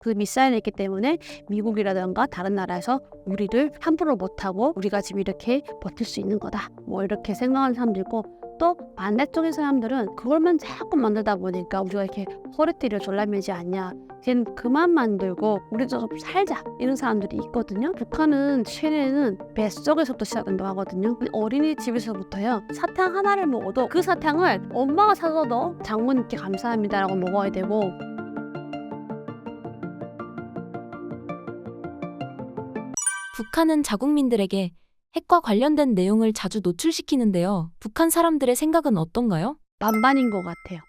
그 미사일이 있기 때문에 미국이라든가 다른 나라에서 우리를 함부로 못하고 우리가 지금 이렇게 버틸 수 있는 거다. 뭐 이렇게 생각하는 사람도 있고, 또 반대쪽의 사람들은 그걸만 자꾸 만들다 보니까 우리가 이렇게 허리띠를 졸라매지 않냐. 걘 그만 만들고 우리도 좀 살자. 이런 사람들이 있거든요. 북한은 최대는 뱃속에서부터 시작된다고 하거든요. 어린이집에서부터요. 사탕 하나를 먹어도 그 사탕을 엄마가 사줘도 장모님께 감사합니다라고 먹어야 되고, 북한은 자국민들에게 핵과 관련된 내용을 자주 노출시키는데요. 북한 사람들의 생각은 어떤가요? 반반인 것 같아요.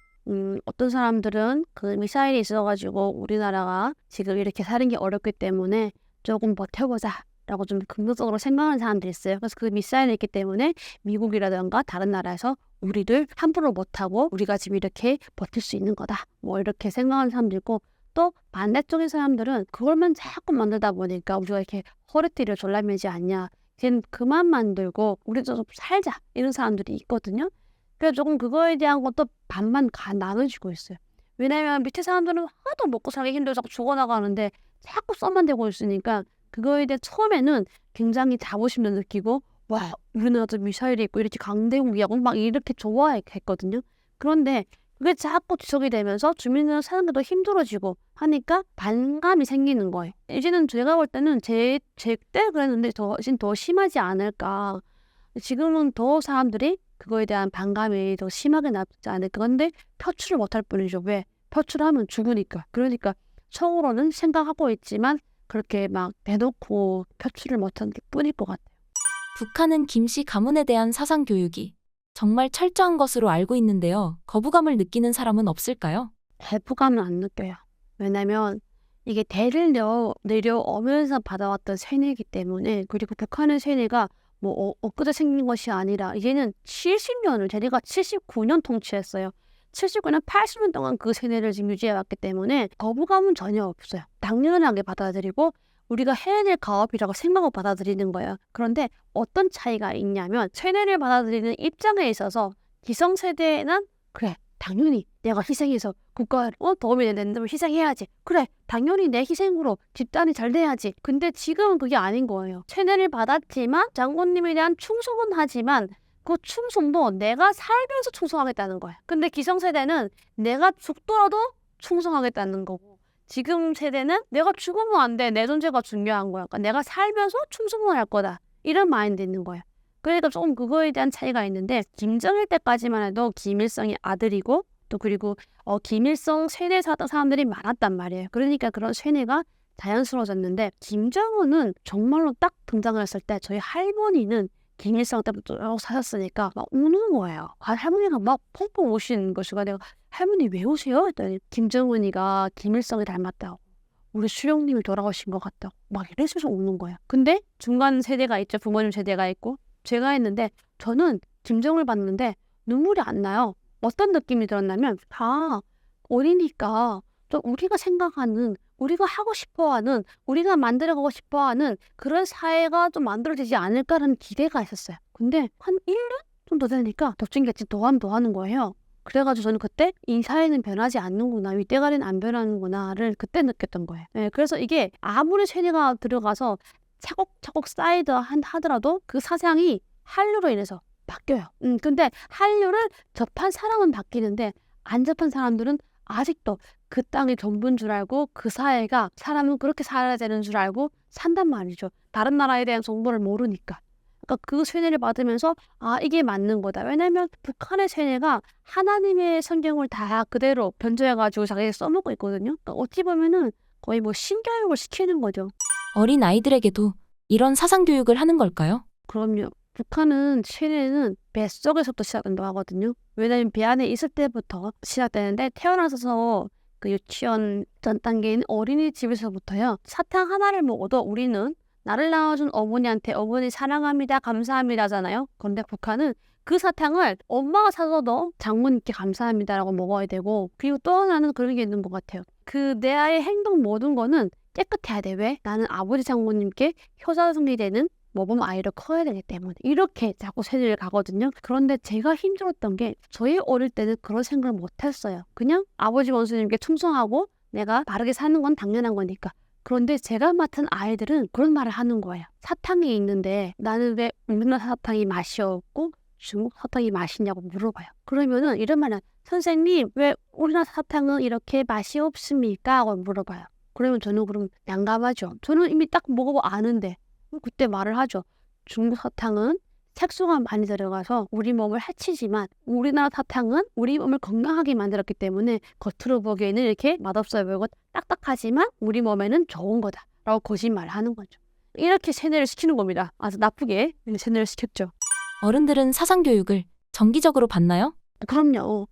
어떤 사람들은 그 미사일이 있어가지고 우리나라가 지금 이렇게 사는 게 어렵기 때문에 조금 버텨보자 라고 좀 긍정적으로 생각하는 사람들이 있어요. 그래서 그 미사일이 있기 때문에 미국이라든가 다른 나라에서 우리를 함부로 못하고 우리가 지금 이렇게 버틸 수 있는 거다. 뭐 이렇게 생각하는 사람도 있고, 또 반대쪽의 사람들은 그걸만 자꾸 만들다 보니까 우리가 이렇게 허리띠를 졸라매지 않냐. 걘 그만 만들고 우리도 좀 살자. 이런 사람들이 있거든요. 그래서 조금 그거에 대한 것도 반반 나눠지고 있어요. 왜냐면 밑에 사람들은 하도 먹고 살기 힘들어서 죽어나가는데 자꾸 써만 대고 있으니까 그거에 대해 처음에는 굉장히 자부심도 느끼고, 와, 우리나라도 미사일이 있고 이렇게 강대국이하고 막 이렇게 좋아했거든요. 그런데 그게 자꾸 지속이 되면서 주민들은 사는 게 더 힘들어지고 하니까 반감이 생기는 거예요. 이제는 제가 볼 때는 제 때 그랬는데 더 심하지 않을까. 지금은 더 사람들이 그거에 대한 반감이 더 심하게 나지 않을까. 근데 표출을 못할 뿐이죠. 왜? 표출하면 죽으니까. 그러니까 속으로는 생각하고 있지만 그렇게 막 대놓고 표출을 못하는 게 뿐일 것 같아요. 북한은 김씨 가문에 대한 사상 교육이 정말 철저한 것으로 알고 있는데요. 거부감을 느끼는 사람은 없을까요? 거부감은 안 느껴요. 왜냐면 이게 대를 내려오면서 받아왔던 세뇌이기 때문에, 그리고 북한의 세뇌가 뭐 엊그제 생긴 것이 아니라 이제는 70년을, 대리가 79년 통치했어요. 79년, 80년 동안 그 세뇌를 지금 유지해왔기 때문에 거부감은 전혀 없어요. 당연하게 받아들이고 우리가 해낼 가업이라고 생각하고 받아들이는 거예요. 그런데 어떤 차이가 있냐면, 세뇌를 받아들이는 입장에 있어서 기성세대는 그래, 당연히 내가 희생해서 국가에 도움이 된다면 희생해야지. 그래, 당연히 내 희생으로 집단이 잘 돼야지. 근데 지금은 그게 아닌 거예요. 세뇌를 받았지만 장군님에 대한 충성은 하지만 그 충성도 내가 살면서 충성하겠다는 거야. 근데 기성세대는 내가 죽더라도 충성하겠다는 거고, 지금 세대는 내가 죽으면 안 돼. 내 존재가 중요한 거야. 그러니까 내가 살면서 충성을 할 거다. 이런 마인드 있는 거야. 그러니까 조금 그거에 대한 차이가 있는데, 김정일 때까지만 해도 김일성이 아들이고, 또 그리고 김일성 세뇌 사람들이 많았단 말이에요. 그러니까 그런 세뇌가 자연스러워졌는데, 김정은은 정말로 딱 등장을 했을 때 저희 할머니는 김일성 때부터 쭉 사셨으니까 막 우는 거예요. 할머니가 막 펑펑 우시는 것이가, 내가 할머니 왜 우세요? 했더니 김정은이가 김일성이 닮았다고, 우리 수령님이 돌아가신 것 같다고 막 이래서 우는 거야. 근데 중간 세대가 있죠. 부모님 세대가 있고 제가 했는데, 저는 김정을 봤는데 눈물이 안 나요. 어떤 느낌이 들었냐면, 어리니까 좀 우리가 생각하는, 우리가 하고 싶어하는, 우리가 만들어가고 싶어하는 그런 사회가 좀 만들어지지 않을까라는 기대가 있었어요. 근데 한 1년 좀 더 되니까 덕진같이 더 하는 거예요. 그래가지고 저는 그때 이 사회는 변하지 않는구나, 윗대가리는 안 변하는구나를 그때 느꼈던 거예요. 네, 그래서 이게 아무리 세뇌가 들어가서 차곡차곡 하더라도 그 사상이 한류로 인해서 바뀌어요. 근데 한류를 접한 사람은 바뀌는데 안 접한 사람들은 아직도 그 땅이 전부인 줄 알고, 그 사회가 사람은 그렇게 살아야 되는 줄 알고 산단 말이죠. 다른 나라에 대한 정보를 모르니까. 그러니까 그 세뇌를 받으면서 이게 맞는 거다. 왜냐면 북한의 세뇌가 하나님의 성경을 다 그대로 변조해가지고 자기가 써먹고 있거든요. 그러니까 어찌 보면은 거의 뭐 신교육을 시키는 거죠. 어린 아이들에게도 이런 사상 교육을 하는 걸까요? 그럼요. 북한은 세뇌는 뱃속에서부터 시작된다고 하거든요. 왜냐면 배 안에 있을 때부터 시작되는데, 태어나서 그 유치원 전 단계인 어린이집에서부터요. 사탕 하나를 먹어도 우리는 나를 낳아준 어머니한테 어머니 사랑합니다, 감사합니다잖아요. 그런데 북한은 그 사탕을 엄마가 사줘도 장모님께 감사합니다라고 먹어야 되고, 그리고 또 하나는 그런 게 있는 것 같아요. 그 내 아이의 행동 모든 거는 깨끗해야 돼. 왜? 나는 아버지 장모님께 효자손이 되는 모범 아이를 커야 되기 때문에 이렇게 자꾸 세뇌를 가거든요. 그런데 제가 힘들었던 게, 저희 어릴 때는 그런 생각을 못했어요. 그냥 아버지 원수님께 충성하고 내가 바르게 사는 건 당연한 거니까. 그런데 제가 맡은 아이들은 그런 말을 하는 거예요. 사탕이 있는데 나는 왜 우리나라 사탕이 맛이 없고 중국 사탕이 맛있냐고 물어봐요. 그러면은 이런 말은 선생님 왜 우리나라 사탕은 이렇게 맛이 없습니까? 하고 물어봐요. 그러면 저는 그럼 난감하죠. 저는 이미 딱 먹어보고 아는데 그때 말을 하죠. 중국 사탕은 색소가 많이 들어가서 우리 몸을 해치지만 우리나라 사탕은 우리 몸을 건강하게 만들었기 때문에 겉으로 보기에는 이렇게 맛없어 보이고 딱딱하지만 우리 몸에는 좋은 거다 라고 거짓말을 하는 거죠. 이렇게 세뇌를 시키는 겁니다. 아주 나쁘게 세뇌를 시켰죠. 어른들은 사상교육을 정기적으로 받나요? 그럼요.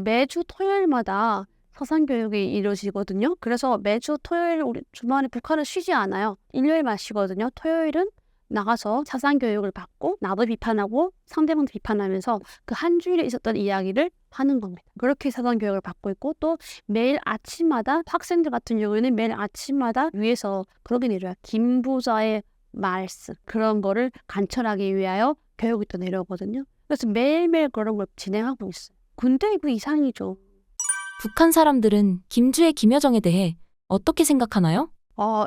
매주 토요일마다 사상교육이 이루어지거든요. 그래서 매주 토요일 우리 주말에 북한은 쉬지 않아요. 일요일만 쉬거든요. 토요일은 나가서 사상교육을 받고 나도 비판하고 상대방도 비판하면서 그 한 주일에 있었던 이야기를 하는 겁니다. 그렇게 사상교육을 받고 있고 또 매일 아침마다 학생들 같은 경우에는 매일 아침마다 위에서 그러게 내려요. 김부자의 말씀 그런 거를 관철하기 위하여 교육이 또 내려오거든요. 그래서 매일매일 그런 걸 진행하고 있어요. 근데 그 이상이죠. 북한 사람들은 김주의 김여정에 대해 어떻게 생각하나요?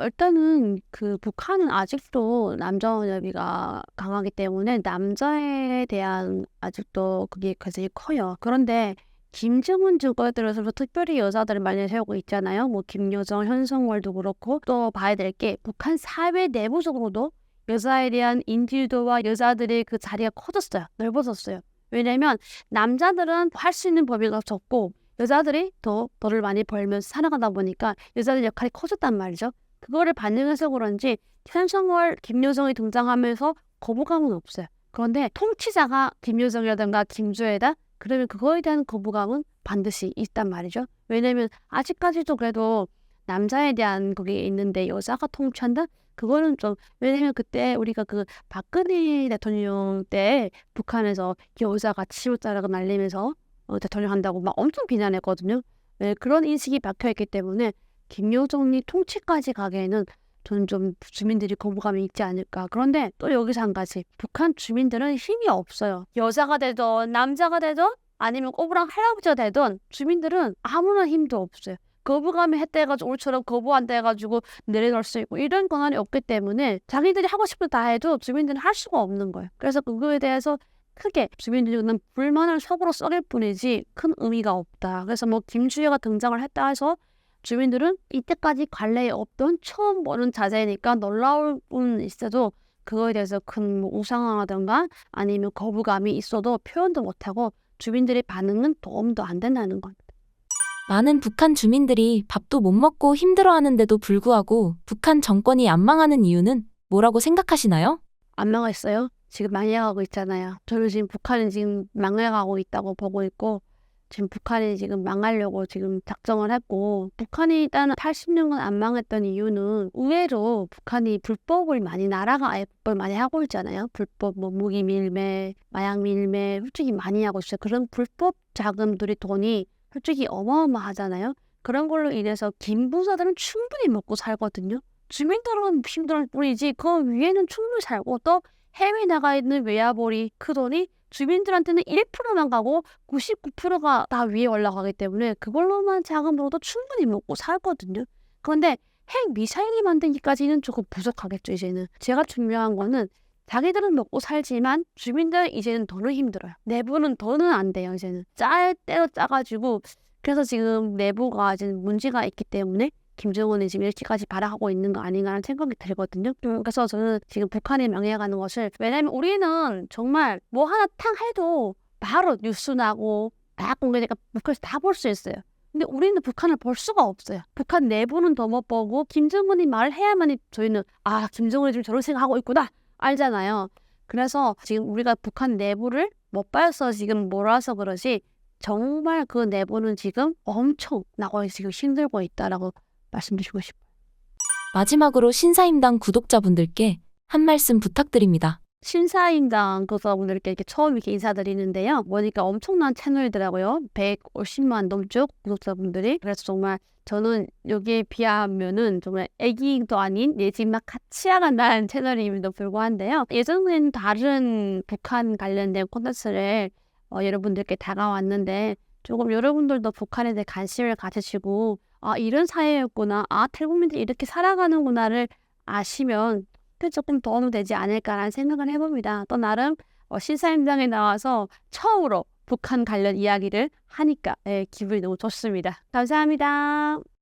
일단은 그 북한은 아직도 남자원여비가 강하기 때문에 남자에 대한 아직도 그게 굉장히 커요. 그런데 김정은 주거에 들어서 특별히 여자들을 많이 세우고 있잖아요. 뭐 김여정, 현성월도 그렇고 또 봐야 될 게 북한 사회 내부적으로도 여자에 대한 인지도와 여자들의 그 자리가 커졌어요. 넓어졌어요. 왜냐면 남자들은 할 수 있는 범위가 적고 여자들이 더 돈을 많이 벌면서 살아가다 보니까 여자들 역할이 커졌단 말이죠. 그거를 반영해서 그런지 현성월, 김여정이 등장하면서 거부감은 없어요. 그런데 통치자가 김여정이라든가 김주애다? 그러면 그거에 대한 거부감은 반드시 있단 말이죠. 왜냐면 아직까지도 그래도 남자에 대한 그게 있는데 여자가 통치한다? 그거는 좀 왜냐면 그때 우리가 그 박근혜 대통령 때 북한에서 여자가 치우자라고 날리면서 대통령 한다고 막 엄청 비난했거든요. 네, 그런 인식이 박혀있기 때문에 김여정이 통치까지 가기에는 저는 좀 주민들이 거부감이 있지 않을까. 그런데 또 여기서 한 가지. 북한 주민들은 힘이 없어요. 여자가 되든 남자가 되든 아니면 꼬부랑 할아버지가 되든 주민들은 아무런 힘도 없어요. 거부감이 했다 해가지고 우리처럼 거부한다 해가지고 내려놓을 수 있고 이런 권한이 없기 때문에 자기들이 하고 싶은 다 해도 주민들은 할 수가 없는 거예요. 그래서 그거에 대해서 크게 주민들은 불만을 속으로 썩일 뿐이지 큰 의미가 없다. 그래서 뭐 김주애가 등장을 했다 해서 주민들은 이때까지 관례에 없던 처음 보는 자세니까 놀라울 뿐 있어도 그거에 대해서 큰 뭐 우상화라든가 아니면 거부감이 있어도 표현도 못하고 주민들의 반응은 도움도 안 된다는 겁니다. 많은 북한 주민들이 밥도 못 먹고 힘들어하는데도 불구하고 북한 정권이 안 망하는 이유는 뭐라고 생각하시나요? 안 망했어요? 지금 망해가고 있잖아요. 저는 지금 북한이 지금 망해가고 있다고 보고 있고 지금 북한이 지금 망하려고 지금 작정을 했고 북한이 일단 80년간 안 망했던 이유는 의외로 북한이 불법을 많이 나라가 아예 불법을 많이 하고 있잖아요. 불법 뭐 무기 밀매, 마약 밀매 솔직히 많이 하고 있어요. 그런 불법 자금들이 돈이 솔직히 어마어마하잖아요. 그런 걸로 인해서 김부자들은 충분히 먹고 살거든요. 주민들은 힘들 뿐이지 그 위에는 충분히 살고 또 해외 나가 있는 외화벌이 그 돈이 주민들한테는 1%만 가고 99%가 다 위에 올라가기 때문에 그걸로만 자금으로도 충분히 먹고 살거든요. 그런데 핵 미사일이 만들기까지는 조금 부족하겠죠. 이제는 제가 중요한 거는 자기들은 먹고 살지만 주민들은 이제는 더는 힘들어요. 내부는 더는 안 돼요. 이제는 짤 대로 짜가지고 그래서 지금 내부가 이제 문제가 있기 때문에 김정은이 지금 이렇게까지 발악하고 있는 거 아닌가라는 생각이 들거든요. 그래서 저는 지금 북한이 망해가는 것을 왜냐면 우리는 정말 뭐 하나 탕 해도 바로 뉴스 나고 막 공개되니까 북한에서 다 볼 수 있어요. 근데 우리는 북한을 볼 수가 없어요. 북한 내부는 더 못 보고 김정은이 말을 해야만이 저희는 김정은이 지금 저런 생각하고 있구나 알잖아요. 그래서 지금 우리가 북한 내부를 못 봐서 지금 몰아서 그러지 정말 그 내부는 지금 엄청 나고 지금 힘들고 있다라고 말씀드리고 싶어요. 마지막으로 신사임당 구독자분들께 한 말씀 부탁드립니다. 신사임당 구독자분들께 이렇게 처음 이렇게 인사드리는데요. 보니까 엄청난 채널이더라고요. 150만 넘죠 구독자분들이. 그래서 정말 저는 여기에 비하면은 정말 애기도 아닌 내 집만 같이 야간다는 채널임에도 불구한데요. 예전에는 다른 북한 관련된 콘텐츠를 여러분들께 다가왔는데 조금 여러분들도 북한에 대해 관심을 가지시고 아, 이런 사회였구나. 아, 탈북민들이 이렇게 살아가는구나를 아시면 조금 도움이 되지 않을까라는 생각을 해봅니다. 또 나름 시사임당에 나와서 처음으로 북한 관련 이야기를 하니까 기분이 너무 좋습니다. 감사합니다.